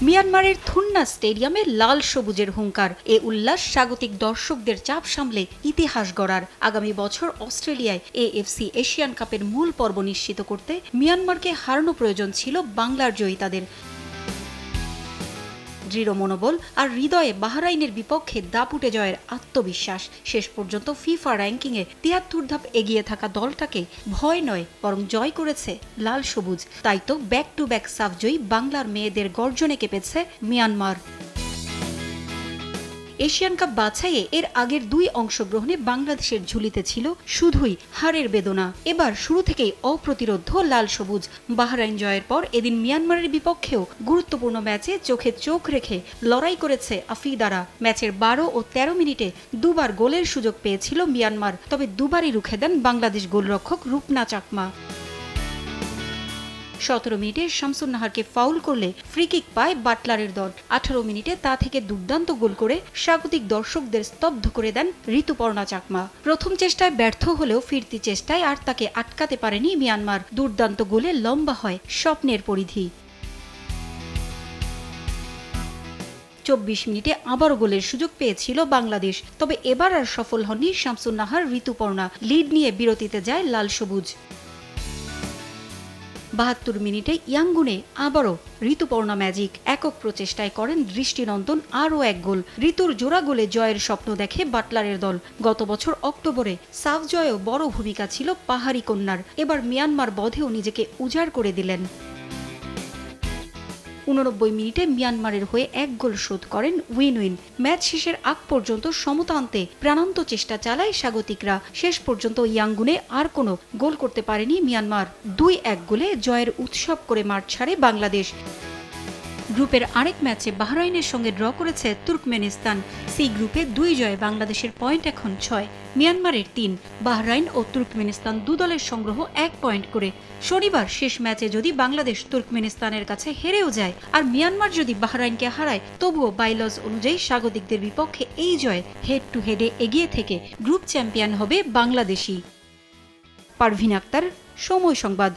মিয়ানমারের থুন্না স্টেডিয়ামে লাল সবুজের হুঙ্কার। এ উল্লাস স্বাগতিক দর্শকদের চাপ সামলে ইতিহাস গড়ার। আগামী বছর অস্ট্রেলিয়ায় এএফসি এশিয়ান কাপের মূল পর্ব নিশ্চিত করতে মিয়ানমারকে হারানো প্রয়োজন ছিল বাংলার জয়িতাদের। দৃঢ় মনোবল আর হৃদয়ে বাহরাইনের বিপক্ষে দাপুটে জয়ের আত্মবিশ্বাস। শেষ পর্যন্ত ফিফা র্যাঙ্কিংয়ে ৭৩ ধাপ এগিয়ে থাকা দলটাকে ভয় নয় বরং জয় করেছে লাল সবুজ। তাই তো ব্যাক টু ব্যাক সাফ জয়ী বাংলার মেয়েদের গর্জনে কেঁপেছে মিয়ানমার। এশিয়ান কাপ বাছাইয়ে এর আগের ২ অংশগ্রহণে বাংলাদেশের ঝুলিতে ছিল শুধুই হারের বেদনা। এবার শুরু থেকেই অপ্রতিরোধ্য লাল সবুজ। বাহরাইন জয়ের পর এদিন মিয়ানমারের বিপক্ষেও গুরুত্বপূর্ণ ম্যাচে চোখে চোখ রেখে লড়াই করেছে আফিদারা। ম্যাচের ১২ ও ১৩ মিনিটে দুবার গোলের সুযোগ পেয়েছিল মিয়ানমার, তবে দুবারই রুখে দেন বাংলাদেশ গোলরক্ষক রূপনা চাকমা। ১৭ মিনিটে শামসুন নাহারকে ফাউল করলে ফ্রি কিক পায় বাটলারের দল। ১৮ মিনিটে তা থেকে দুর্দান্ত গোল করে স্বাগতিক দর্শকদের স্তব্ধ করে দেন ঋতুপর্ণা চাকমা। প্রথম চেষ্টায় ব্যর্থ হলেও ফিরতি চেষ্টায় আর তাকে আটকাতে পারেনি মিয়ানমার। দুর্দান্ত গোলে লম্বা হয় স্বপ্নের পরিধি। ২৪ মিনিটে আবারও গোলের সুযোগ পেয়েছিল বাংলাদেশ, তবে এবার আর সফল হননি শামসুন নাহার ঋতুপর্ণা। লিড নিয়ে বিরতিতে যায় লাল সবুজ। ৭২ মিনিটে ইয়াঙ্গুনে আবারও ঋতুপর্ণা ম্যাজিক। একক প্রচেষ্টায় করেন দৃষ্টিনন্দন আরও এক গোল। ঋতুর জোড়া গোলে জয়ের স্বপ্ন দেখে বাটলারের দল। গত বছর অক্টোবরে সাফ জয়েও বড় ভূমিকা ছিল পাহাড়ি কন্যার। এবার মিয়ানমার বধেও নিজেকে উজাড় করে দিলেন। ৮৯ মিনিটে মিয়ানমারের হয়ে এক গোল শোধ করেন উইন উইন। ম্যাচ শেষের আগ পর্যন্ত সমতা আনতে প্রাণান্ত চেষ্টা চালায় স্বাগতিকরা। শেষ পর্যন্ত ইয়াঙ্গুনে আর কোনো গোল করতে পারেনি মিয়ানমার। ২-১ গোলে জয়ের উৎসব করে মাঠ ছাড়ে বাংলাদেশ। গ্রুপের আরেক ম্যাচে বাহরাইনের সঙ্গে ড্র করেছে তুর্কমেনিস্তান। সি গ্রুপে ২ জয়ে বাংলাদেশের পয়েন্ট এখন ৬, মিয়ানমারের ৩। বাহরাইন ও তুর্কমেনিস্তান দু দলের সংগ্রহ ১ পয়েন্ট করে। শনিবার শেষ ম্যাচে যদি বাংলাদেশ তুর্কমেনিস্তানের কাছে হেরেও যায় আর মিয়ানমার যদি বাহরাইনকে হারায়, তবুও বাইলজ অনুযায়ী স্বাগতিকদের বিপক্ষে এই জয় হেড টু হেডে এগিয়ে থেকে গ্রুপ চ্যাম্পিয়ন হবে বাংলাদেশই। পারভিন আক্তার, সময় সংবাদ।